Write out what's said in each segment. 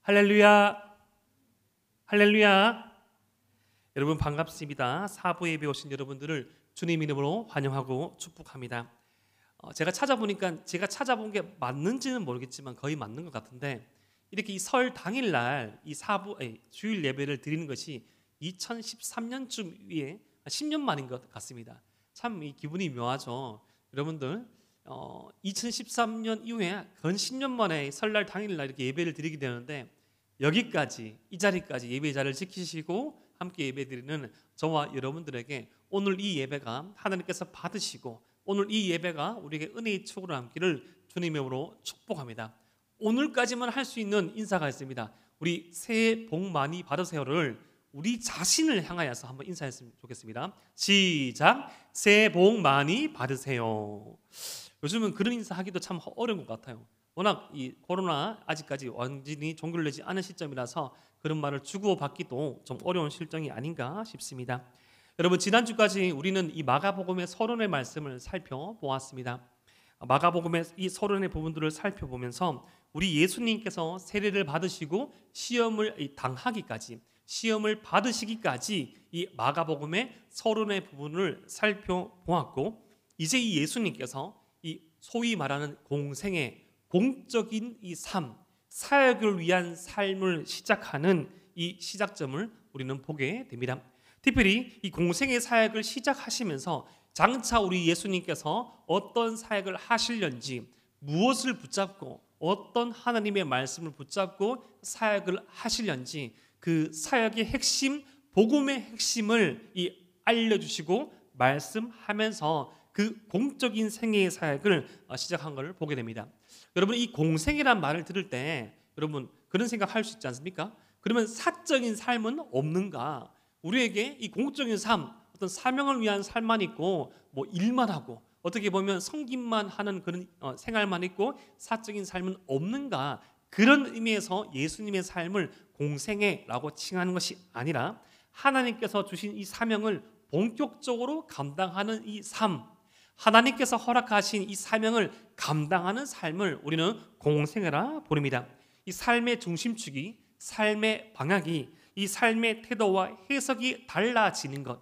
할렐루야, 할렐루야. 여러분 반갑습니다. 사부 예배 오신 여러분들을 주님 이름으로 환영하고 축복합니다. 제가 찾아보니까 제가 찾아본 게 맞는지는 모르겠지만 거의 맞는 것 같은데, 이렇게 이 설 당일날 이 주일 예배를 드리는 것이 2013년쯤 위에 10년 만인 것 같습니다. 참 이 기분이 묘하죠. 여러분들 2013년 이후에 건 10년 만에 설날 당일날 이렇게 예배를 드리게 되는데, 여기까지 이 자리까지 예배 자리를 지키시고 함께 예배 드리는 저와 여러분들에게 오늘 이 예배가 하나님께서 받으시고 오늘 이 예배가 우리에게 은혜의 축으로 남기를 주님의 이름으로 축복합니다. 오늘까지만 할 수 있는 인사가 있습니다. 우리 새해 복 많이 받으세요를 우리 자신을 향하여서 한번 인사했으면 좋겠습니다. 시작. 새해 복 많이 받으세요. 요즘은 그런 인사하기도 참 어려운 것 같아요. 워낙 이 코로나 아직까지 완전히 종결되지 않은 시점이라서 그런 말을 주고받기도 좀 어려운 실정이 아닌가 싶습니다. 여러분, 지난주까지 우리는 이 마가복음의 서론의 말씀을 살펴보았습니다. 마가복음의 이 서론의 부분들을 살펴보면서 우리 예수님께서 세례를 받으시고 시험을 당하기까지, 시험을 받으시기까지 이 마가복음의 서론의 부분을 살펴보았고, 이제 이 예수님께서 이 소위 말하는 공생의 공적인 이 삶, 사역을 위한 삶을 시작하는 이 시작점을 우리는 보게 됩니다. 특별히 이 공생의 사역을 시작하시면서 장차 우리 예수님께서 어떤 사역을 하시려는지, 무엇을 붙잡고 어떤 하나님의 말씀을 붙잡고 사역을 하시려는지, 그 사역의 핵심, 복음의 핵심을 알려주시고 말씀하면서 그 공적인 생애의 사역을 시작한 것을 보게 됩니다. 여러분, 이 공생이란 말을 들을 때 여러분 그런 생각할 수 있지 않습니까? 그러면 사적인 삶은 없는가? 우리에게 이 공적인 삶, 어떤 사명을 위한 삶만 있고 뭐 일만 하고 어떻게 보면 섬김만 하는 그런 생활만 있고 사적인 삶은 없는가? 그런 의미에서 예수님의 삶을 공생애라고 칭하는 것이 아니라 하나님께서 주신 이 사명을 본격적으로 감당하는 이 삶, 하나님께서 허락하신 이 사명을 감당하는 삶을 우리는 공생애라 부릅니다. 이 삶의 중심축이, 삶의 방향이, 이 삶의 태도와 해석이 달라지는 것,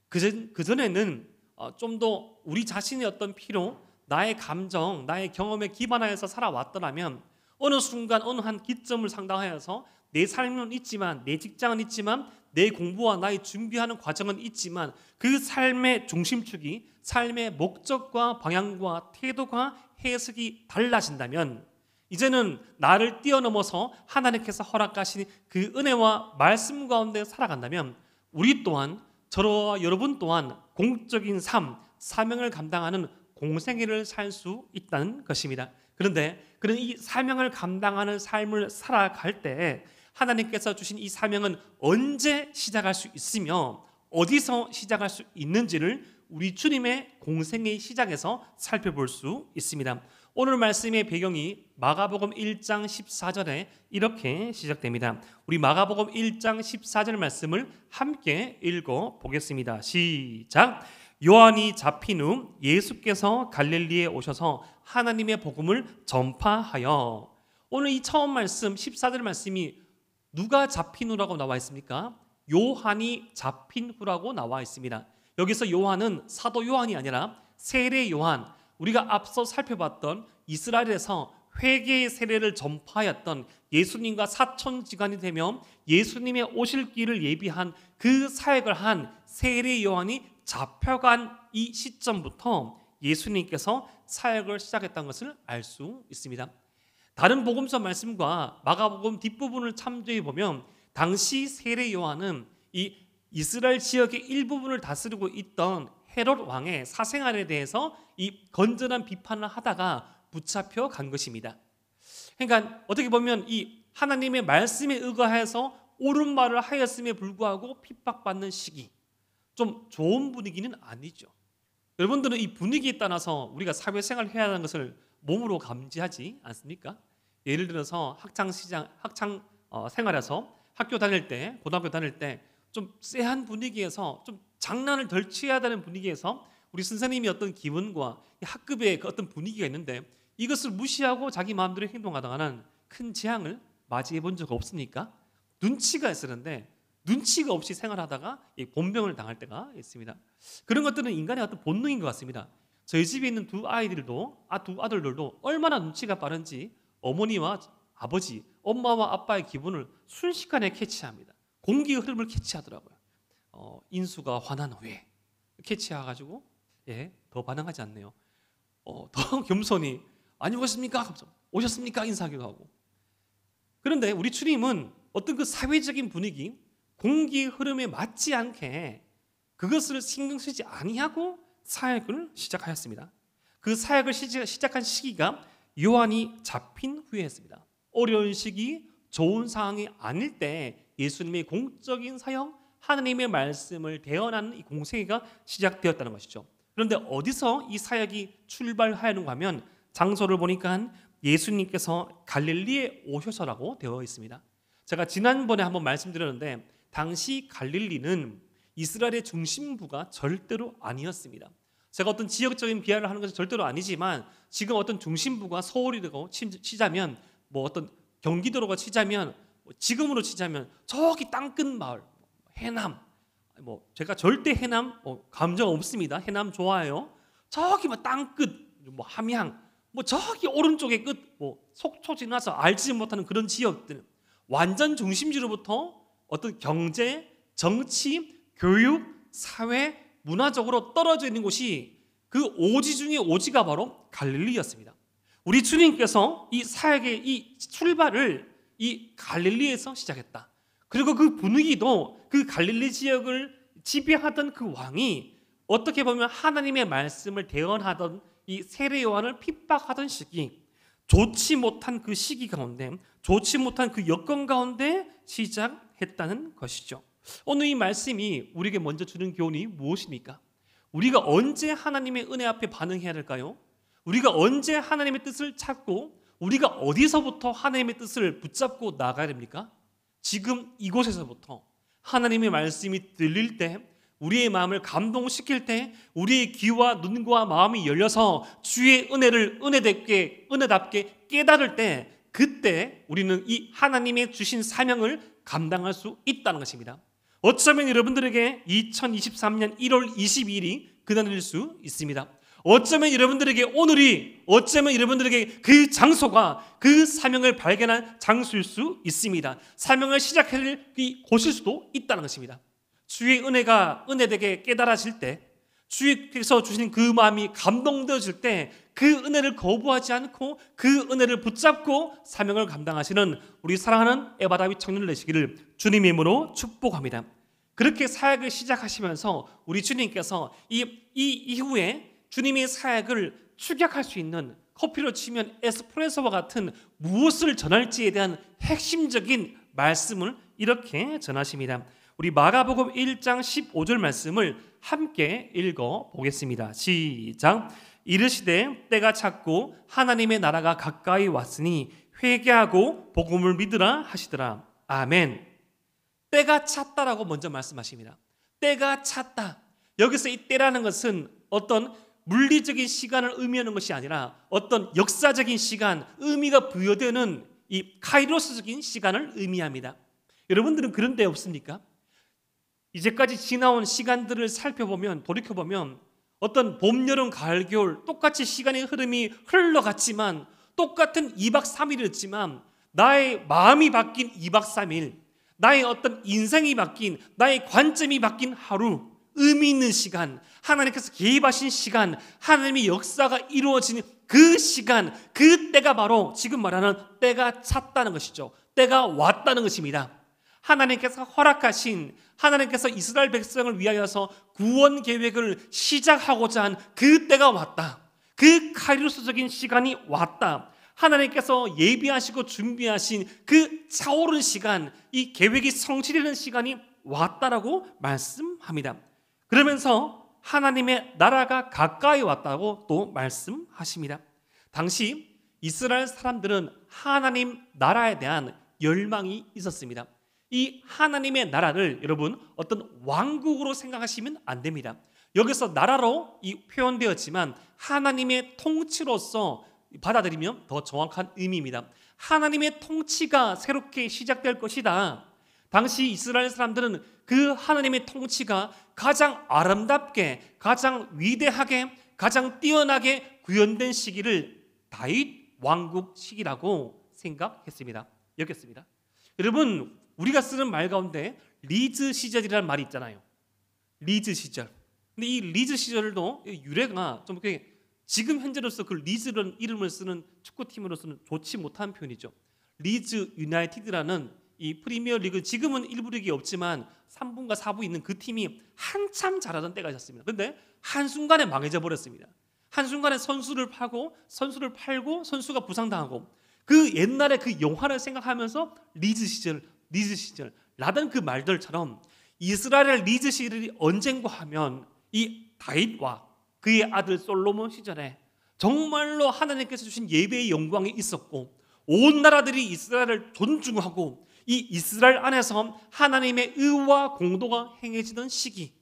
그전에는 좀 더 우리 자신의 어떤 필요, 나의 감정, 나의 경험에 기반하여서 살아왔더라면 어느 순간 어느 한 기점을 상당하여서 내 삶은 있지만, 내 직장은 있지만, 내 공부와 나의 준비하는 과정은 있지만 그 삶의 중심축이, 삶의 목적과 방향과 태도가 해석이 달라진다면, 이제는 나를 뛰어넘어서 하나님께서 허락하신 그 은혜와 말씀 가운데 살아간다면 우리 또한, 저와 여러분 또한 공적인 삶, 사명을 감당하는 공생애를 살 수 있다는 것입니다. 그런데 그런 이 사명을 감당하는 삶을 살아갈 때 하나님께서 주신 이 사명은 언제 시작할 수 있으며 어디서 시작할 수 있는지를 우리 주님의 공생의 시작에서 살펴볼 수 있습니다. 오늘 말씀의 배경이 마가복음 1장 14절에 이렇게 시작됩니다. 우리 마가복음 1장 14절 말씀을 함께 읽어보겠습니다. 시작. 요한이 잡힌 후 예수께서 갈릴리에 오셔서 하나님의 복음을 전파하여. 오늘 이 처음 말씀 14절 말씀이 누가 잡힌 후라고 나와 있습니까? 요한이 잡힌 후라고 나와 있습니다. 여기서 요한은 사도 요한이 아니라 세례 요한, 우리가 앞서 살펴봤던 이스라엘에서 회개의 세례를 전파하였던, 예수님과 사촌지간이 되며 예수님의 오실 길을 예비한 그 사역을 한 세례 요한이 잡혀간 이 시점부터 예수님께서 사역을 시작했다는 것을 알 수 있습니다. 다른 복음서 말씀과 마가복음 뒷부분을 참조해 보면 당시 세례 요한은 이 이스라엘 지역의 일부분을 다스리고 있던 헤롯 왕의 사생활에 대해서 이 건전한 비판을 하다가 붙잡혀 간 것입니다. 그러니까 어떻게 보면 이 하나님의 말씀에 의거해서 옳은 말을 하였음에 불구하고 핍박받는 시기, 좀 좋은 분위기는 아니죠. 여러분들은 이 분위기에 따라서 우리가 사회생활을 해야 하는 것을 몸으로 감지하지 않습니까? 예를 들어서 학창 생활에서 학교 다닐 때, 고등학교 다닐 때 좀 쎄한 분위기에서 좀 장난을 덜 취해야 되는 분위기에서 우리 선생님이 어떤 기분과 학급의 그 어떤 분위기가 있는데 이것을 무시하고 자기 마음대로 행동하다가는 큰 재앙을 맞이해 본 적 없습니까? 눈치가 있었는데 눈치가 없이 생활하다가 본병을 당할 때가 있습니다. 그런 것들은 인간의 어떤 본능인 것 같습니다. 저희 집에 있는 두 아들들도 얼마나 눈치가 빠른지 어머니와 아버지, 엄마와 아빠의 기분을 순식간에 캐치합니다. 공기의 흐름을 캐치하더라고요. 인수가 화난 후에 캐치해가지고 더 반응하지 않네요. 더 겸손히 안녕하십니까? 오셨습니까? 인사하기도 하고. 그런데 우리 주님은 어떤 그 사회적인 분위기, 공기의 흐름에 맞지 않게 그것을 신경 쓰지 아니하고 사역을 시작하였습니다. 그 사역을 시작한 시기가 요한이 잡힌 후였습니다. 어려운 시기, 좋은 상황이 아닐 때 예수님의 공적인 사역, 하나님의 말씀을 대언하는 이 공생애가 시작되었다는 것이죠. 그런데 어디서 이 사역이 출발하였는가 하면 장소를 보니까 예수님께서 갈릴리에 오셔서라고 되어 있습니다. 제가 지난번에 한번 말씀드렸는데 당시 갈릴리는 이스라엘의 중심부가 절대로 아니었습니다. 제가 어떤 지역적인 비하를 하는 것은 절대로 아니지만 지금 어떤 중심부가 서울이라고 치자면 어떤 경기도로가 치자면 지금으로 치자면 저기 땅끝 마을 해남 제가 절대 해남 감정 없습니다. 해남 좋아해요. 저기 땅끝 함양 저기 오른쪽의 끝 속초 지나서 알지 못하는 그런 지역들 완전 중심지로부터 어떤 경제, 정치, 교육, 사회, 문화적으로 떨어져 있는 곳이 그 오지 중에 오지가 바로 갈릴리였습니다. 우리 주님께서 이 사역의 이 출발을 이 갈릴리에서 시작했다. 그리고 그 분위기도 그 갈릴리 지역을 지배하던 그 왕이 어떻게 보면 하나님의 말씀을 대언하던 이 세례 요한을 핍박하던 시기, 좋지 못한 그 시기 가운데, 좋지 못한 그 여건 가운데 시작했다는 것이죠. 오늘 이 말씀이 우리에게 먼저 주는 교훈이 무엇입니까? 우리가 언제 하나님의 은혜 앞에 반응해야 될까요? 우리가 언제 하나님의 뜻을 찾고 우리가 어디서부터 하나님의 뜻을 붙잡고 나가야 됩니까? 지금 이곳에서부터 하나님의 말씀이 들릴 때, 우리의 마음을 감동시킬 때, 우리의 귀와 눈과 마음이 열려서 주의 은혜를 은혜답게 깨달을 때, 그때 우리는 이 하나님의 주신 사명을 감당할 수 있다는 것입니다. 어쩌면 여러분들에게 2023년 1월 22일이 그날일 수 있습니다. 어쩌면 여러분들에게 오늘이, 어쩌면 여러분들에게 그 장소가 그 사명을 발견한 장소일 수 있습니다. 사명을 시작할 곳일 수도 있다는 것입니다. 주의 은혜되게 깨달아질 때, 주께서 주신 그 마음이 감동되어질 때 그 은혜를 거부하지 않고 그 은혜를 붙잡고 사명을 감당하시는 우리 사랑하는 에바다윗 청년들 되시기를 주님의 이름으로 축복합니다. 그렇게 사역을 시작하시면서 우리 주님께서 이 이후에 주님의 사역을 축약할 수 있는, 커피로 치면 에스프레소와 같은 무엇을 전할지에 대한 핵심적인 말씀을 이렇게 전하십니다. 우리 마가복음 1장 15절 말씀을 함께 읽어보겠습니다. 시작. 이르시되 때가 찼고 하나님의 나라가 가까이 왔으니 회개하고 복음을 믿으라 하시더라. 아멘. 때가 찼다라고 먼저 말씀하십니다. 때가 찼다. 여기서 이 때라는 것은 어떤 물리적인 시간을 의미하는 것이 아니라 어떤 역사적인 시간, 의미가 부여되는 이 카이로스적인 시간을 의미합니다. 여러분들은 그런 데 없습니까? 이제까지 지나온 시간들을 살펴보면, 돌이켜보면 어떤 봄, 여름, 가을, 겨울 똑같이 시간의 흐름이 흘러갔지만, 똑같은 2박 3일이었지만 나의 마음이 바뀐 2박 3일, 나의 어떤 인생이 바뀐, 나의 관점이 바뀐 하루, 의미 있는 시간, 하나님께서 개입하신 시간, 하나님의 역사가 이루어지는 그 시간, 그 때가 바로 지금 말하는 때가 찼다는 것이죠. 때가 왔다는 것입니다. 하나님께서 허락하신, 하나님께서 이스라엘 백성을 위하여서 구원 계획을 시작하고자 한 그 때가 왔다. 그 카이로스적인 시간이 왔다. 하나님께서 예비하시고 준비하신 그 차오른 시간, 이 계획이 성취되는 시간이 왔다라고 말씀합니다. 그러면서 하나님의 나라가 가까이 왔다고 또 말씀하십니다. 당시 이스라엘 사람들은 하나님 나라에 대한 열망이 있었습니다. 이 하나님의 나라를 여러분 어떤 왕국으로 생각하시면 안 됩니다. 여기서 나라로 표현되었지만 하나님의 통치로서 받아들이면 더 정확한 의미입니다. 하나님의 통치가 새롭게 시작될 것이다. 당시 이스라엘 사람들은 그 하나님의 통치가 가장 아름답게, 가장 위대하게, 가장 뛰어나게 구현된 시기를 다윗 왕국 시기라고 생각했습니다. 여겼습니다. 여러분, 우리가 쓰는 말 가운데 리즈 시절이라는 말이 있잖아요. 리즈 시절. 근데 이 리즈 시절도 유래가 좀 이렇게 지금 현재로서 그 리즈라는 이름을 쓰는 축구팀으로서는 좋지 못한 표현이죠. 리즈 유나이티드라는 이 프리미어 리그, 지금은 1부 리그가 없지만 3부인가 4부 있는 그 팀이 한참 잘하던 때가 있었습니다. 그런데 한순간에 망해져 버렸습니다. 한순간에 선수를 팔고 선수가 부상당하고, 그 옛날에 그 영화를 생각하면서 리즈 시절 라던 그 말들처럼 이스라엘 리즈 시절이 언젠가 하면 이 다윗과 그의 아들 솔로몬 시절에 정말로 하나님께서 주신 예배의 영광이 있었고, 온 나라들이 이스라엘을 존중하고 이 이스라엘 안에서 하나님의 의와 공도가 행해지던 시기,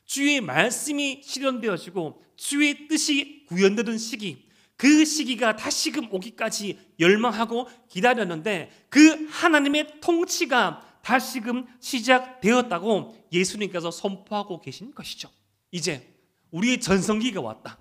주의 말씀이 실현되어지고 주의 뜻이 구현되던 시기, 그 시기가 다시금 오기까지 열망하고 기다렸는데 그 하나님의 통치가 다시금 시작되었다고 예수님께서 선포하고 계신 것이죠. 이제 우리의 전성기가 왔다.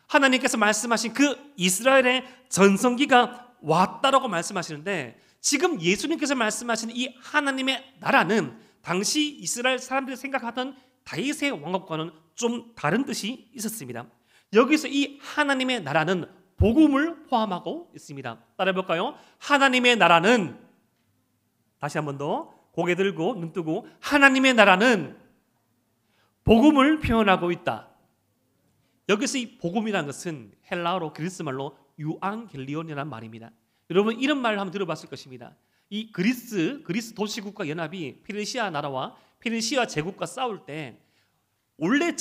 하나님께서 말씀하신 그 이스라엘의 전성기가 왔다라고 말씀하시는데, 지금 예수님께서 말씀하시는 이 하나님의 나라는 당시 이스라엘 사람들이 생각하던 다윗의 왕국과는 좀 다른 뜻이 있었습니다. 여기서 이 하나님의 나라는 복음을 포함하고 있습니다. 따라해볼까요? 하나님의 나라는, 다시 한 번 더 고개 들고 눈 뜨고, 하나님의 나라는 복음을 표현하고 있다. 여기서 이 복음이라는 것은 헬라어로 그리스 말로 유앙겔리온이라는 말입니다. 여러분 이런 말을 한번 들어봤을 것입니다. 이 그리스 도시국가 연합이 페르시아 나라와 페르시아 제국과 싸울 때 원래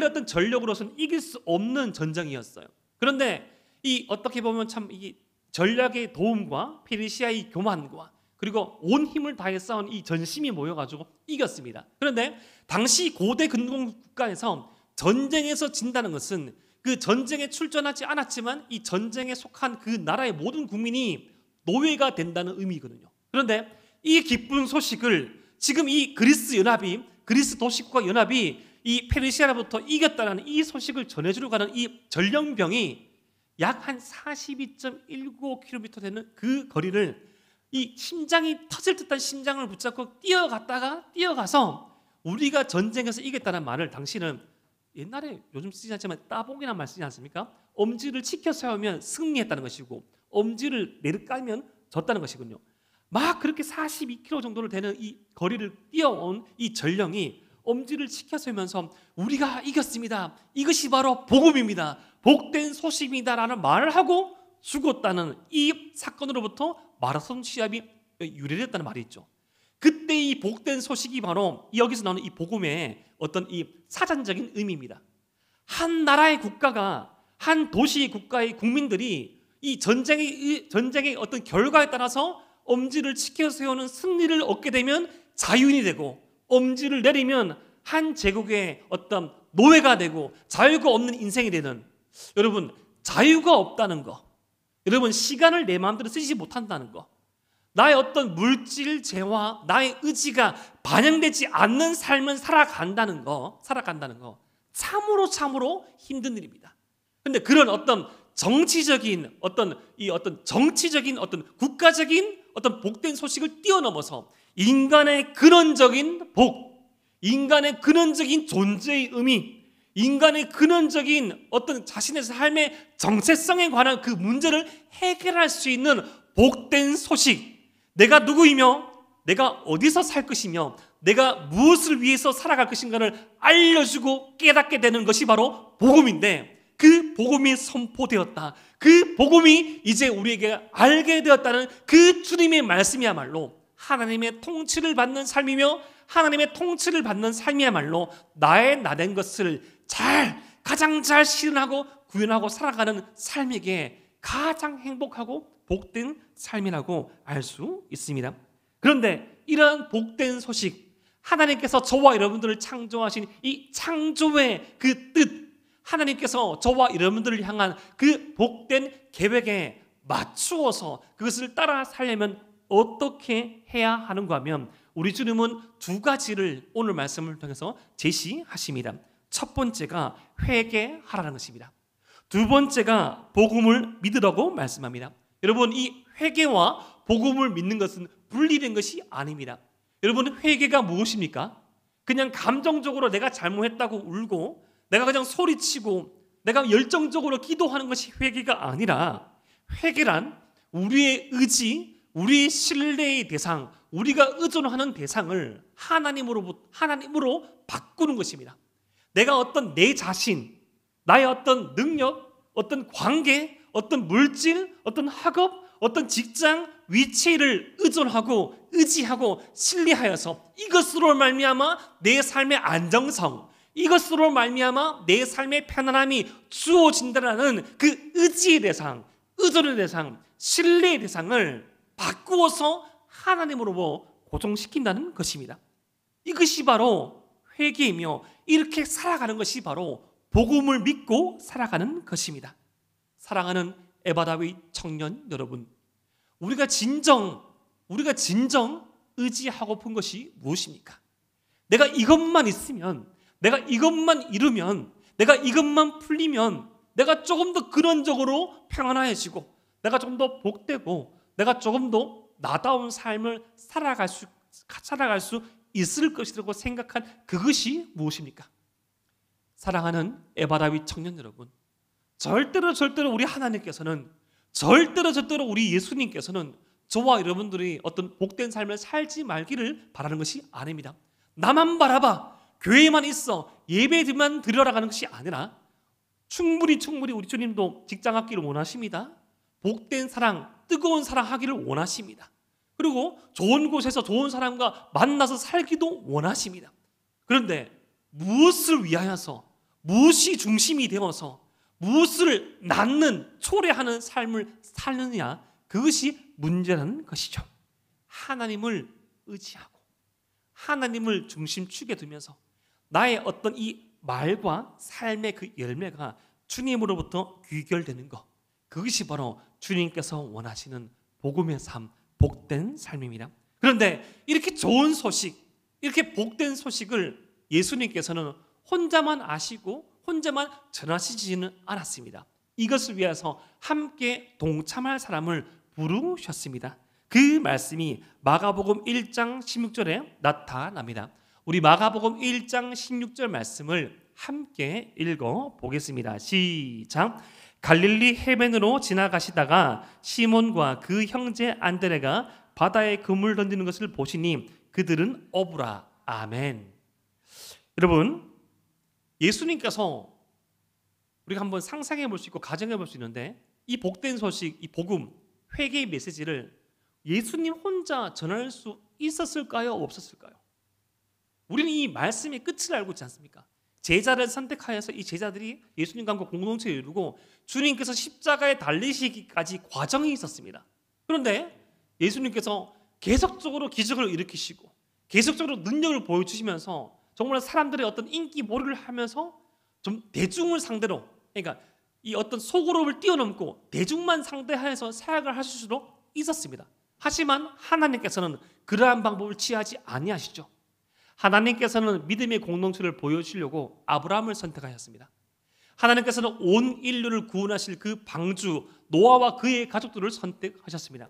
어떤 전력으로서는 이길 수 없는 전쟁이었어요. 그런데 이 어떻게 보면 참 이 전략의 도움과 페르시아의 교만과 그리고 온 힘을 다해 싸운 이 전심이 모여가지고 이겼습니다. 그런데 당시 고대 근동 국가에서 전쟁에서 진다는 것은 그 전쟁에 출전하지 않았지만 이 전쟁에 속한 그 나라의 모든 국민이 노예가 된다는 의미거든요. 그런데 이 기쁜 소식을 지금 이 그리스 도시국가 연합이 이 페르시아로부터 이겼다는 이 소식을 전해주러 가는 이 전령병이 약 한 42.195km 되는 그 거리를 이 심장이 터질 듯한 심장을 붙잡고 뛰어가서 우리가 전쟁에서 이겼다는 말을 당시는 옛날에 요즘 쓰지 않지만 따봉이라는 말 쓰지 않습니까? 엄지를 치켜 세우면 승리했다는 것이고 엄지를 내리깔면 졌다는 것이군요. 막 그렇게 42km 정도를 되는 이 거리를 뛰어온 이 전령이 엄지를 치켜 세우면서 우리가 이겼습니다. 이것이 바로 복음입니다. 복된 소식입니다라는 말을 하고 죽었다는 이 사건으로부터 마라톤 시합이 유래됐다는 말이 있죠. 그때 이 복된 소식이 바로 여기서 나오는 이 복음의 어떤 이 사전적인 의미입니다. 한 나라의 국가가, 한 도시의 국가의 국민들이 이 전쟁의 어떤 결과에 따라서 엄지를 치켜 세우는 승리를 얻게 되면 자유인이 되고, 엄지를 내리면 한 제국의 어떤 노예가 되고 자유가 없는 인생이 되는, 여러분 자유가 없다는 거, 여러분 시간을 내 마음대로 쓰지 못한다는 거, 나의 어떤 물질 재화, 나의 의지가 반영되지 않는 삶을 살아간다는 거 참으로 힘든 일입니다. 그런데 그런 어떤 정치적인 어떤 국가적인 어떤 복된 소식을 뛰어넘어서 인간의 근원적인 복, 인간의 근원적인 존재의 의미, 인간의 근원적인 어떤 자신의 삶의 정체성에 관한 그 문제를 해결할 수 있는 복된 소식, 내가 누구이며 내가 어디서 살 것이며 내가 무엇을 위해서 살아갈 것인가를 알려주고 깨닫게 되는 것이 바로 복음인데, 그 복음이 선포되었다, 그 복음이 이제 우리에게 알게 되었다는 그 주님의 말씀이야말로 하나님의 통치를 받는 삶이며, 하나님의 통치를 받는 삶이야말로 나의 나된 것을 가장 잘 실현하고 구현하고 살아가는 삶에게 가장 행복하고 복된 삶이라고 알 수 있습니다. 그런데 이러한 복된 소식, 하나님께서 저와 여러분들을 창조하신 이 창조의 그 뜻, 하나님께서 저와 여러분들을 향한 그 복된 계획에 맞추어서 그것을 따라 살려면 어떻게 해야 하는가 하면 우리 주님은 두 가지를 오늘 말씀을 통해서 제시하십니다. 첫 번째가 회개하라는 것입니다. 두 번째가 복음을 믿으라고 말씀합니다. 여러분, 이 회개와 복음을 믿는 것은 분리된 것이 아닙니다. 여러분, 회개가 무엇입니까? 그냥 감정적으로 내가 잘못했다고 울고 내가 그냥 소리치고 내가 열정적으로 기도하는 것이 회개가 아니라, 회개란 우리의 의지, 우리의 신뢰의 대상, 우리가 의존하는 대상을 하나님으로 바꾸는 것입니다. 내가 어떤 내 자신, 나의 어떤 능력, 어떤 관계, 어떤 물질, 어떤 학업, 어떤 직장, 위치를 의존하고 의지하고 신뢰하여서 이것으로 말미암아 내 삶의 안정성, 이것으로 말미암아 내 삶의 편안함이 주어진다라는 그 의지의 대상, 의존의 대상, 신뢰의 대상을 바꾸어서 하나님으로 고정시킨다는 것입니다. 이것이 바로 회개이며 이렇게 살아가는 것이 바로 복음을 믿고 살아가는 것입니다. 사랑하는 에바다윗 청년 여러분, 우리가 진정 의지하고픈 것이 무엇입니까? 내가 이것만 있으면, 내가 이것만 이루면, 내가 이것만 풀리면 내가 조금 더 근원적으로 평안해지고 내가 조금 더 복되고 내가 조금 더 나다운 삶을 살아갈 수 있을 것이라고 생각한 그것이 무엇입니까? 사랑하는 에바다윗 청년 여러분, 절대로 우리 하나님께서는, 절대로 우리 예수님께서는 저와 여러분들이 어떤 복된 삶을 살지 말기를 바라는 것이 아닙니다. 나만 바라봐, 교회에만 있어, 예배만 드려라 가는 것이 아니라 충분히 우리 주님도 직장 갖기를 원하십니다. 복된 사랑, 뜨거운 사랑 하기를 원하십니다. 그리고 좋은 곳에서 좋은 사람과 만나서 살기도 원하십니다. 그런데 무엇을 위하여서, 무엇이 중심이 되어서 무엇을 낳는, 초래하는 삶을 사느냐, 그것이 문제라는 것이죠. 하나님을 의지하고 하나님을 중심축에 두면서 나의 어떤 이 말과 삶의 그 열매가 주님으로부터 귀결되는 것, 그것이 바로 주님께서 원하시는 복음의 삶, 복된 삶입니다. 그런데 이렇게 좋은 소식, 이렇게 복된 소식을 예수님께서는 혼자만 아시고 혼자만 전하시지는 않았습니다. 이것을 위해서 함께 동참할 사람을 부르셨습니다. 그 말씀이 마가복음 1장 16절에 나타납니다. 우리 마가복음 1장 16절 말씀을 함께 읽어보겠습니다. 시작. 갈릴리 해변으로 지나가시다가 시몬과 그 형제 안드레가 바다에 그물 던지는 것을 보시니 그들은 어부라. 아멘. 여러분, 예수님께서 우리가 한번 상상해 볼 수 있고 가정해 볼 수 있는데, 이 복된 소식, 이 복음, 회개의 메시지를 예수님 혼자 전할 수 있었을까요? 없었을까요? 우리는 이 말씀의 끝을 알고 있지 않습니까? 제자를 선택하여서 이 제자들이 예수님과 함께 공동체를 이루고 주님께서 십자가에 달리시기까지 과정이 있었습니다. 그런데 예수님께서 계속적으로 기적을 일으키시고 계속적으로 능력을 보여주시면서 정말 사람들의 어떤 인기 몰이를 하면서 좀 대중을 상대로, 그러니까 이 어떤 소그룹을 뛰어넘고 대중만 상대해서 사역을 하실 수도 있었습니다. 하지만 하나님께서는 그러한 방법을 취하지 아니하시죠. 하나님께서는 믿음의 공동체를 보여주시려고 아브라함을 선택하셨습니다. 하나님께서는 온 인류를 구원하실 그 방주 노아와 그의 가족들을 선택하셨습니다.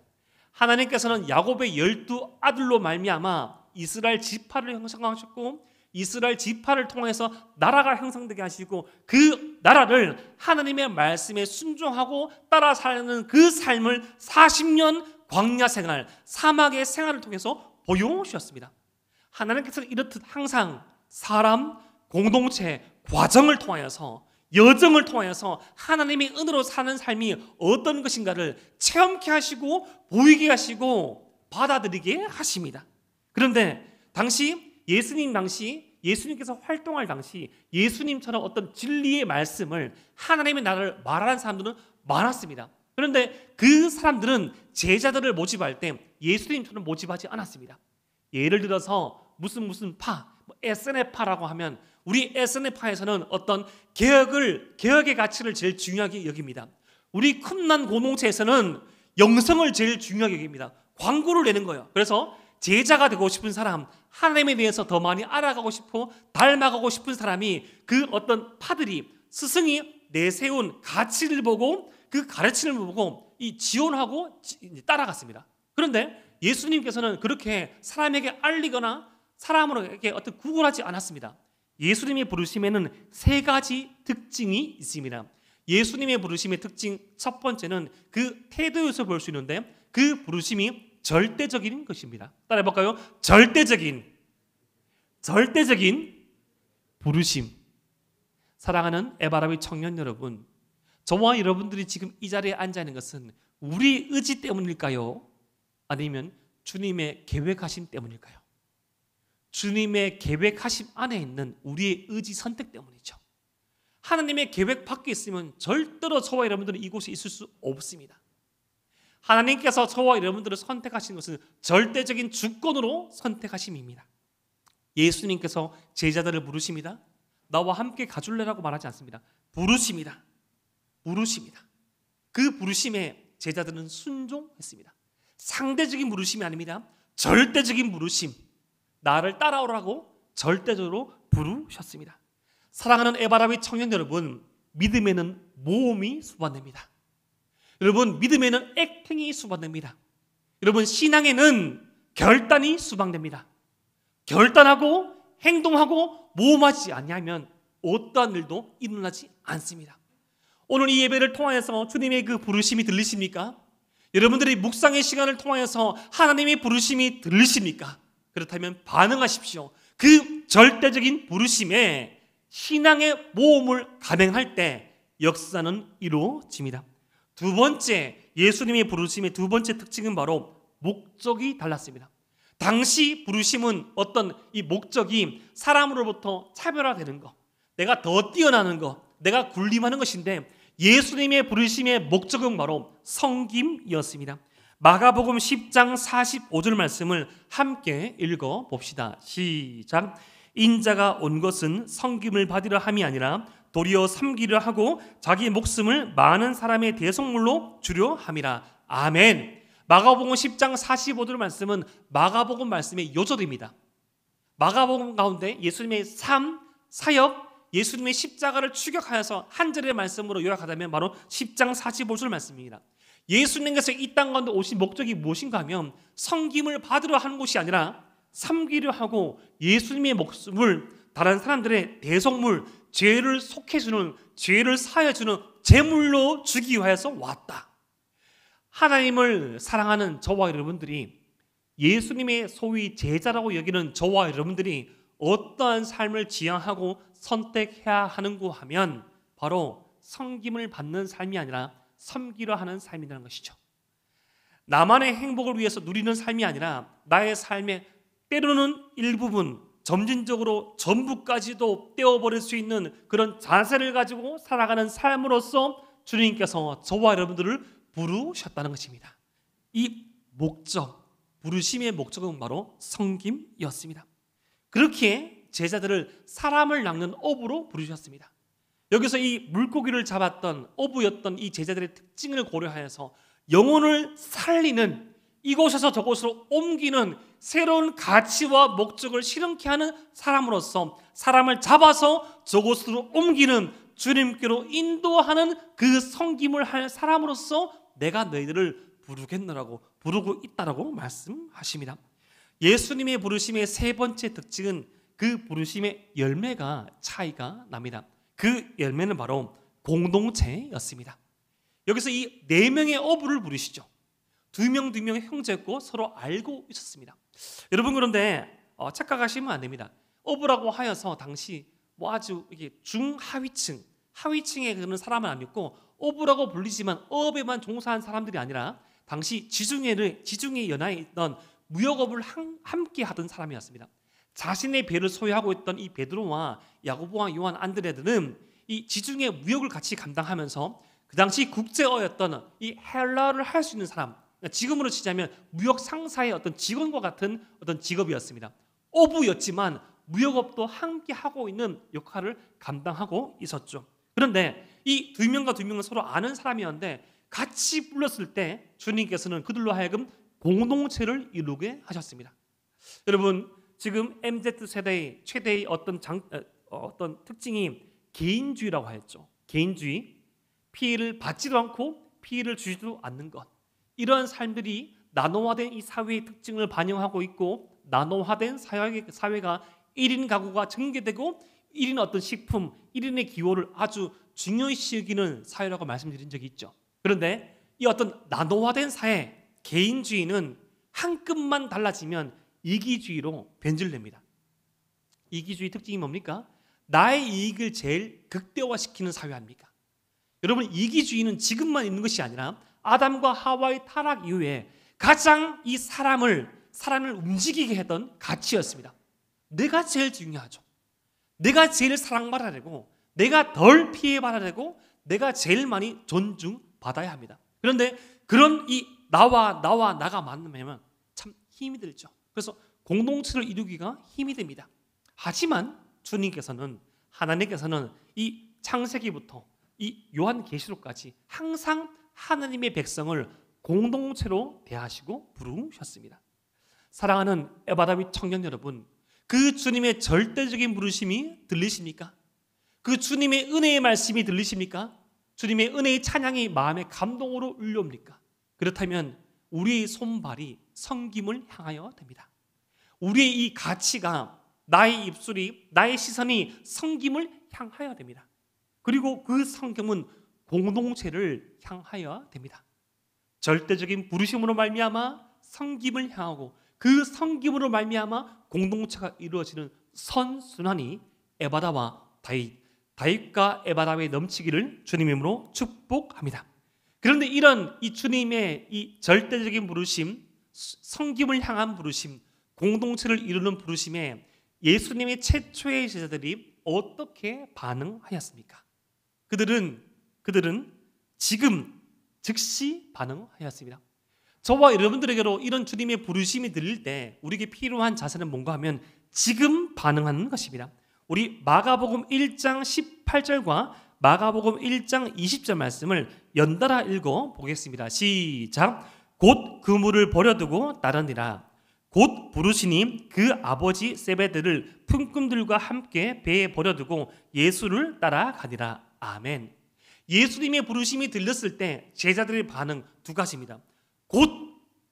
하나님께서는 야곱의 12아들로 말미암아 이스라엘 지파를 형성하셨고 이스라엘 지파를 통해서 나라가 형성되게 하시고 그 나라를 하나님의 말씀에 순종하고 따라 사는 그 삶을 40년 광야 생활, 사막의 생활을 통해서 보여주셨습니다. 하나님께서는 이렇듯 항상 사람, 공동체, 과정을 통하여서, 여정을 통하여서 하나님의 은혜로 사는 삶이 어떤 것인가를 체험케 하시고 보이게 하시고 받아들이게 하십니다. 그런데 예수님께서 활동할 당시 예수님처럼 어떤 진리의 말씀을, 하나님의 나라를 말하는 사람들은 많았습니다. 그런데 그 사람들은 제자들을 모집할 때 예수님처럼 모집하지 않았습니다. 예를 들어서 무슨 파, SNF파라고 하면 우리 SNF파에서는 어떤 개혁의 가치를 제일 중요하게 여깁니다. 우리 쿰난 공동체에서는 영성을 제일 중요하게 여깁니다. 광고를 내는 거예요. 그래서 제자가 되고 싶은 사람, 하나님에 대해서 더 많이 알아가고 싶고 닮아가고 싶은 사람이 그 어떤 파들이 스승이 내세운 가치를 보고 그 가르침을 보고 이 지원하고 따라갔습니다. 그런데 예수님께서는 그렇게 사람에게 알리거나 사람으로에게 어떤 구분하지 않았습니다. 예수님의 부르심에는 세 가지 특징이 있습니다. 예수님의 부르심의 특징 첫 번째는 그 태도에서 볼 수 있는데 그 부르심이 절대적인 것입니다. 따라해 볼까요? 절대적인 부르심. 사랑하는 에바라비 청년 여러분, 저와 여러분들이 지금 이 자리에 앉아 있는 것은 우리 의지 때문일까요? 아니면 주님의 계획하심 때문일까요? 주님의 계획하심 안에 있는 우리의 의지 선택 때문이죠. 하나님의 계획 밖에 있으면 절대로 저와 여러분들은 이곳에 있을 수 없습니다. 하나님께서 저와 여러분들을 선택하신 것은 절대적인 주권으로 선택하심입니다. 예수님께서 제자들을 부르십니다. 나와 함께 가줄래라고 말하지 않습니다. 부르십니다. 그 부르심에 제자들은 순종했습니다. 상대적인 부르심이 아닙니다. 절대적인 부르심. 나를 따라오라고 절대적으로 부르셨습니다. 사랑하는 에바라비 청년 여러분, 믿음에는 모험이 수반됩니다. 여러분, 믿음에는 액팅이 수반됩니다. 여러분, 신앙에는 결단이 수반됩니다. 결단하고 행동하고 모험하지 아니하면 어떠한 일도 일어나지 않습니다. 오늘 이 예배를 통하여서 주님의 그 부르심이 들리십니까? 여러분들이 묵상의 시간을 통하여서 하나님의 부르심이 들리십니까? 그렇다면 반응하십시오. 그 절대적인 부르심에 신앙의 모험을 감행할 때 역사는 이루어집니다. 두 번째, 예수님의 부르심의 두 번째 특징은 바로 목적이 달랐습니다. 당시 부르심은 어떤 이 목적이 사람으로부터 차별화되는 것, 내가 더 뛰어나는 것, 내가 군림하는 것인데 예수님의 부르심의 목적은 바로 섬김이었습니다. 마가복음 10장 45절 말씀을 함께 읽어봅시다. 시작. 인자가 온 것은 섬김을 받으려 함이 아니라 도리어 섬기려 하고 자기 목숨을 많은 사람의 대속물로 주려 함이라. 아멘. 마가복음 10장 45절 말씀은 마가복음 말씀의 요절입니다. 마가복음 가운데 예수님의 삶, 사역, 예수님의 십자가를 추격하여서 한 절의 말씀으로 요약하자면 바로 10장 45절 말씀입니다. 예수님께서 이 땅 가운데 오신 목적이 무엇인가 하면 섬김을 받으려 하는 것이 아니라 섬기려 하고 예수님의 목숨을 다른 사람들의 대속물, 죄를 속해주는, 죄를 사해주는 제물로 주기 위해서 왔다. 하나님을 사랑하는 저와 여러분들이, 예수님의 소위 제자라고 여기는 저와 여러분들이 어떠한 삶을 지향하고 선택해야 하는고 하면 바로 섬김을 받는 삶이 아니라 섬기려 하는 삶이라는 것이죠. 나만의 행복을 위해서 누리는 삶이 아니라 나의 삶의 때로는 일부분, 점진적으로 전부까지도 떼어버릴 수 있는 그런 자세를 가지고 살아가는 삶으로서 주님께서 저와 여러분들을 부르셨다는 것입니다. 이 목적, 부르심의 목적은 바로 섬김이었습니다. 그렇게 제자들을 사람을 낚는 어부로 부르셨습니다. 여기서 이 물고기를 잡았던 어부였던 이 제자들의 특징을 고려하여서 영혼을 살리는, 이곳에서 저곳으로 옮기는 새로운 가치와 목적을 실현케 하는 사람으로서 사람을 잡아서 저곳으로 옮기는, 주님께로 인도하는 그 섬김을 할 사람으로서 내가 너희들을 부르겠노라고, 부르고 있다라고 말씀하십니다. 예수님의 부르심의 세 번째 특징은 그 부르심의 열매가 차이가 납니다. 그 열매는 바로 공동체였습니다. 여기서 이 네 명의 어부를 부르시죠. 두 명의 형제였고 서로 알고 있었습니다. 여러분, 그런데 착각하시면 안 됩니다. 어부라고 하여서 당시 아주 이게 중하위층, 하위층의 그런 사람은 아니었고, 어부라고 불리지만 어업에만 종사한 사람들이 아니라 당시 지중해 연안에 있던 무역업을 함께 하던 사람이었습니다. 자신의 배를 소유하고 있던 이 베드로와 야고보와 요한, 안드레들은 이 지중해 무역을 같이 감당하면서 그 당시 국제어였던 이 헬라어를 할 수 있는 사람, 지금으로 치자면 무역 상사의 어떤 직원과 같은 어떤 직업이었습니다. 어부였지만 무역업도 함께 하고 있는 역할을 감당하고 있었죠. 그런데 이 두 명과 두 명은 서로 아는 사람이었는데 같이 불렀을 때 주님께서는 그들로 하여금 공동체를 이루게 하셨습니다. 여러분, 지금 MZ세대의 최대의 어떤 특징이 개인주의라고 하였죠. 개인주의, 피해를 받지도 않고 피해를 주지도 않는 것. 이러한 삶들이 나노화된 이 사회의 특징을 반영하고 있고, 나노화된 사회가 1인 가구가 전개되고 1인 어떤 식품, 1인의 기호를 아주 중요시 여기는 사회라고 말씀드린 적이 있죠. 그런데 이 어떤 나노화된 사회, 개인주의는 한 끗만 달라지면 이기주의로 변질됩니다. 이기주의 특징이 뭡니까? 나의 이익을 제일 극대화시키는 사회 아닙니까? 여러분, 이기주의는 지금만 있는 것이 아니라 아담과 하와의 타락 이후에 가장 이 사람을 움직이게 했던 가치였습니다. 내가 제일 중요하죠. 내가 제일 사랑받아야 되고, 내가 덜 피해받아야 되고, 내가 제일 많이 존중받아야 합니다. 그런데 그런 이 나가 만나면 참 힘이 들죠. 그래서 공동체를 이루기가 힘이 됩니다. 하지만 하나님께서는 이 창세기부터 이 요한계시록까지 항상 하나님의 백성을 공동체로 대하시고 부르셨습니다. 사랑하는 에바다윗 청년 여러분, 그 주님의 절대적인 부르심이 들리십니까? 그 주님의 은혜의 말씀이 들리십니까? 주님의 은혜의 찬양이 마음의 감동으로 울려옵니까? 그렇다면 우리의 손발이 성김을 향하여 됩니다. 우리의 이 가치가, 나의 입술이, 나의 시선이 성김을 향하여 됩니다. 그리고 그 성김은 공동체를 향하여 됩니다. 절대적인 부르심으로 말미암아 성김을 향하고, 그 성김으로 말미암아 공동체가 이루어지는 선순환이 에바다와 다윗과 에바다에 넘치기를 주님 이름으로 축복합니다. 그런데 이런 이 주님의 이 절대적인 부르심, 성김을 향한 부르심, 공동체를 이루는 부르심에 예수님의 최초의 제자들이 어떻게 반응하였습니까? 그들은 지금 즉시 반응하였습니다. 저와 여러분들에게로 이런 주님의 부르심이 들릴 때 우리에게 필요한 자세는 뭔가 하면 지금 반응하는 것입니다. 우리 마가복음 1장 18절과 마가복음 1장 20절 말씀을 연달아 읽어 보겠습니다. 시작. 곧 그물을 버려두고 따르니라. 곧 부르시니 그 아버지 세베드를 품꾼들과 함께 배에 버려두고 예수를 따라가니라. 아멘. 예수님의 부르심이 들렸을 때 제자들의 반응 두 가지입니다. 곧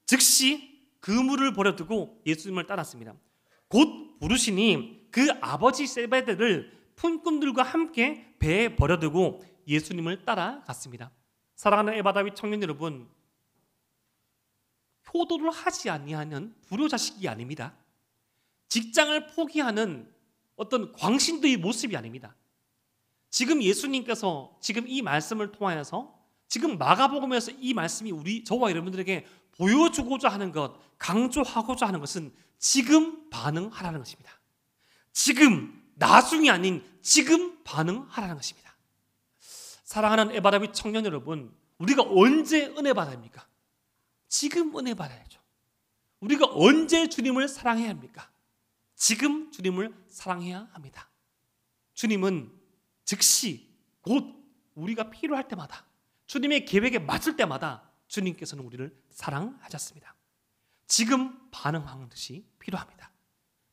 즉시 그물을 버려두고 예수님을 따랐습니다. 곧 부르시니 그 아버지 세베드를 품꾼들과 함께 배에 버려두고 예수님을 따라갔습니다. 사랑하는 에바다윗 청년 여러분, 효도를 하지 아니하는 불효자식이 아닙니다. 직장을 포기하는 어떤 광신도의 모습이 아닙니다. 지금 예수님께서 지금 이 말씀을 통하여서 지금 마가복음에서 이 말씀이 저와 여러분들에게 보여주고자 하는 것, 강조하고자 하는 것은 지금 반응하라는 것입니다. 지금, 나중이 아닌 지금 반응하라는 것입니다. 사랑하는 에바다윗 청년 여러분, 우리가 언제 은혜 받아야 합니까? 지금 은혜 받아야죠. 우리가 언제 주님을 사랑해야 합니까? 지금 주님을 사랑해야 합니다. 주님은 즉시, 곧 우리가 필요할 때마다, 주님의 계획에 맞을 때마다 주님께서는 우리를 사랑하셨습니다. 지금 반응하는 것이 필요합니다.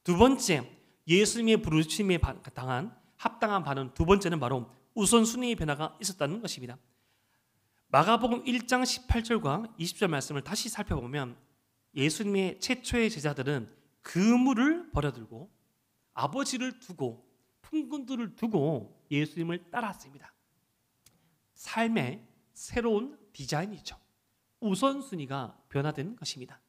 두 번째, 예수님의 부르심에 당한 합당한 반응, 두 번째는 바로 우선순위의 변화가 있었다는 것입니다. 마가복음 1장 18절과 20절 말씀을 다시 살펴보면 예수님의 최초의 제자들은 그물을 버려두고 아버지를 두고 품꾼들을 두고 예수님을 따랐습니다. 삶의 새로운 디자인이죠. 우선순위가 변화된 것입니다.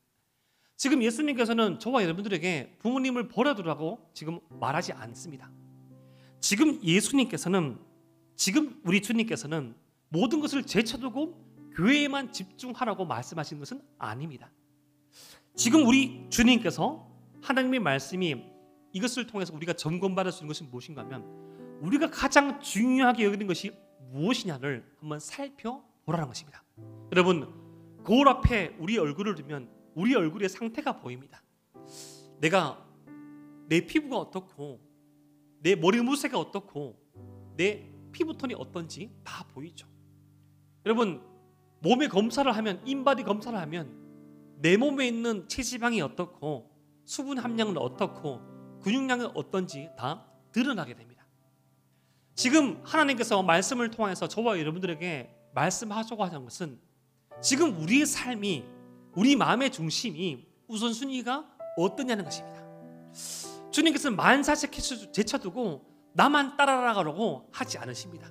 지금 예수님께서는 저와 여러분들에게 부모님을 버려두라고 지금 말하지 않습니다. 지금 우리 주님께서는 모든 것을 제쳐두고 교회에만 집중하라고 말씀하시는 것은 아닙니다. 지금 우리 주님께서 하나님의 말씀이 이것을 통해서 우리가 점검받을 수 있는 것이 무엇인가 하면 우리가 가장 중요하게 여기는 것이 무엇이냐를 한번 살펴보라는 것입니다. 여러분, 거울 앞에 우리 얼굴을 두면 우리 얼굴의 상태가 보입니다. 내 피부가 어떻고 내 머리 무새가 어떻고 내 피부톤이 어떤지 다 보이죠. 여러분, 몸의 검사를 하면, 인바디 검사를 하면 내 몸에 있는 체지방이 어떻고 수분 함량은 어떻고 근육량은 어떤지 다 드러나게 됩니다. 지금 하나님께서 말씀을 통해서 저와 여러분들에게 말씀하자고 하는 것은 지금 우리의 삶이, 우리 마음의 중심이, 우선순위가 어떠냐는 것입니다. 주님께서는 만사체 제쳐두고 나만 따라가라고 하지 않으십니다.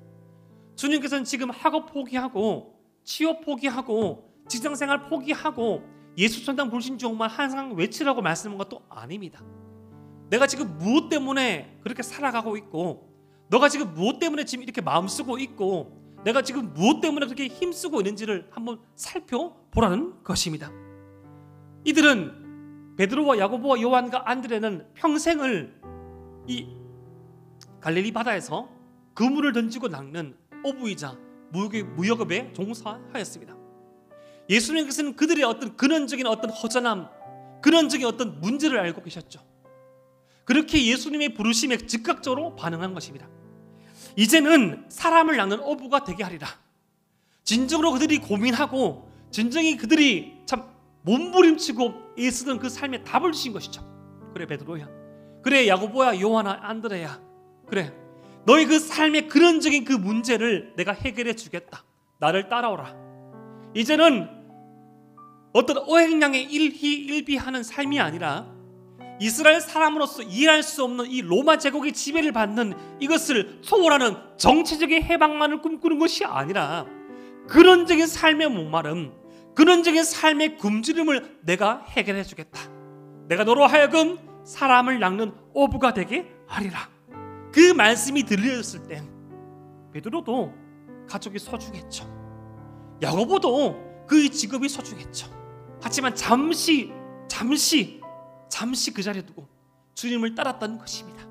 주님께서는 지금 학업 포기하고 취업 포기하고 직장생활 포기하고 예수 전당 불신종만 항상 외치라고 말씀한 것도 아닙니다. 내가 지금 무엇 때문에 그렇게 살아가고 있고, 너가 지금 무엇 때문에 지금 이렇게 마음 쓰고 있고, 내가 지금 무엇 때문에 그렇게 힘쓰고 있는지를 한번 살펴보라는 것입니다. 이들은, 베드로와 야고보와 요한과 안드레는 평생을 이 갈릴리 바다에서 그물을 던지고 낚는 어부이자 무역업에 종사하였습니다. 예수님께서는 그들의 어떤 근원적인 어떤 허전함, 근원적인 어떤 문제를 알고 계셨죠. 그렇게 예수님의 부르심에 즉각적으로 반응한 것입니다. 이제는 사람을 낚는 어부가 되게 하리라. 진정으로 그들이 고민하고 진정히 그들이 참 몸부림치고 애쓰던 그 삶에 답을 주신 것이죠. 그래 베드로야, 그래 야고보야, 요한아, 안드레야, 그래 너희 그 삶의 근원적인 그 문제를 내가 해결해 주겠다. 나를 따라오라. 이제는 어떤 어획량의 일희일비하는 삶이 아니라 이스라엘 사람으로서 이해할 수 없는 이 로마 제국의 지배를 받는 이것을 초월하는 정치적인 해방만을 꿈꾸는 것이 아니라 근원적인 삶의 목마름, 근원적인 삶의 굶주림을 내가 해결해 주겠다. 내가 너로 하여금 사람을 낚는 어부가 되게 하리라. 그 말씀이 들려졌을 때 베드로도 가족이 소중했죠. 야고보도 그 직업이 소중했죠. 하지만 잠시 그 자리에 두고 주님을 따랐다는 것입니다.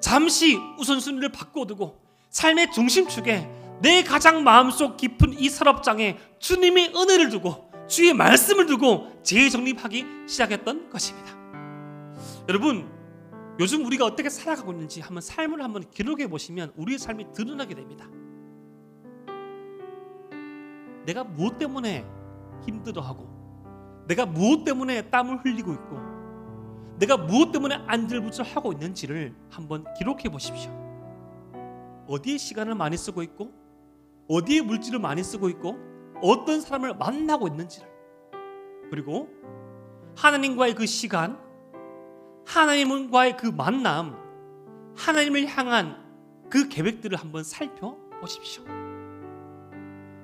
잠시 우선순위를 바꿔두고 삶의 중심축에 내 가장 마음속 깊은 이 서랍장에 주님의 은혜를 두고 주의 말씀을 두고 재정립하기 시작했던 것입니다. 여러분, 요즘 우리가 어떻게 살아가고 있는지 한번 삶을 한번 기록해 보시면 우리의 삶이 드러나게 됩니다. 내가 무엇 때문에 힘들어하고, 내가 무엇 때문에 땀을 흘리고 있고, 내가 무엇 때문에 안절부절하고 있는지를 한번 기록해 보십시오. 어디에 시간을 많이 쓰고 있고, 어디에 물질을 많이 쓰고 있고, 어떤 사람을 만나고 있는지를, 그리고 하나님과의 그 시간, 하나님과의 그 만남, 하나님을 향한 그 계획들을 한번 살펴보십시오.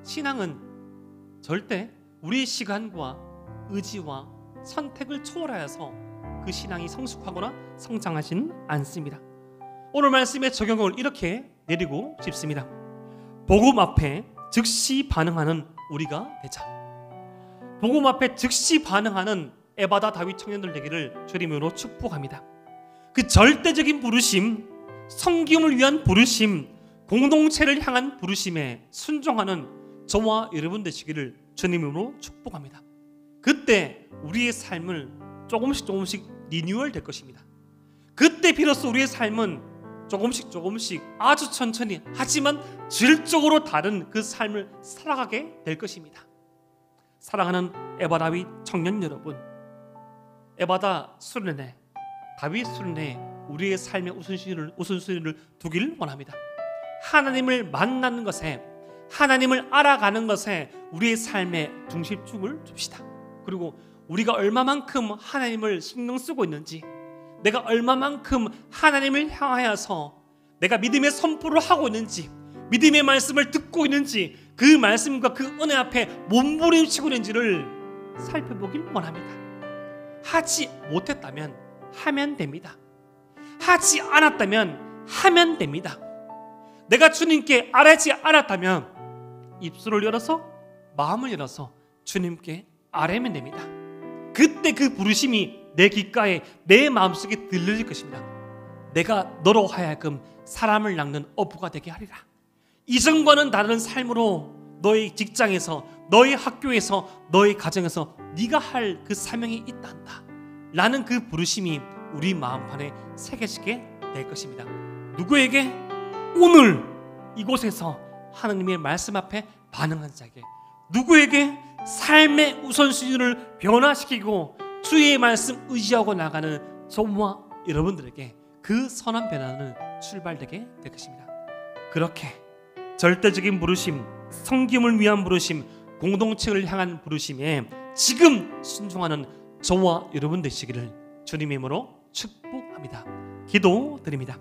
신앙은 절대 우리의 시간과 의지와 선택을 초월하여서 그 신앙이 성숙하거나 성장하지는 않습니다. 오늘 말씀의 적용을 이렇게 내리고 싶습니다. 복음 앞에 즉시 반응하는 우리가 되자. 복음 앞에 즉시 반응하는 에바다 다윗 청년들 되기를 주님으로 축복합니다. 그 절대적인 부르심, 성김을 위한 부르심, 공동체를 향한 부르심에 순종하는 저와 여러분 되시기를 주님으로 축복합니다. 그때 우리의 삶을 조금씩 리뉴얼 될 것입니다. 그때 비로소 우리의 삶은 조금씩 아주 천천히 하지만 질적으로 다른 그 삶을 살아가게 될 것입니다. 사랑하는 에바 다윗 청년 여러분, 에바다 수련회, 다윗 수련회 우리의 삶의 우선순위를 두길 원합니다. 하나님을 만나는 것에, 하나님을 알아가는 것에 우리의 삶의 중심축을 둡시다. 그리고 우리가 얼마만큼 하나님을 신경 쓰고 있는지, 내가 얼마만큼 하나님을 향하여서 내가 믿음의 선포를 하고 있는지, 믿음의 말씀을 듣고 있는지, 그 말씀과 그 은혜 앞에 몸부림치고 있는지를 살펴보길 원합니다. 하지 못했다면 하면 됩니다. 하지 않았다면 하면 됩니다. 내가 주님께 아뢰지 않았다면 입술을 열어서, 마음을 열어서 주님께 아뢰면 됩니다. 그때 그 부르심이 내 귓가에, 내 마음속에 들려질 것입니다. 내가 너로 하여금 사람을 낚는 어부가 되게 하리라. 이전과는 다른 삶으로 너의 직장에서, 너의 학교에서, 너의 가정에서 네가 할 그 사명이 있단다 라는 그 부르심이 우리 마음판에 새겨지게 될 것입니다. 누구에게? 오늘 이곳에서 하나님의 말씀 앞에 반응한 자에게, 누구에게 삶의 우선순위를 변화시키고 주의 말씀 의지하고 나가는 저와 여러분들에게 그 선한 변화는 출발되게 될 것입니다. 그렇게 절대적인 부르심, 섬김을 위한 부르심, 공동체를 향한 부르심에 지금 순종하는 저와 여러분 되시기를 주님의 이름으로 축복합니다. 기도드립니다.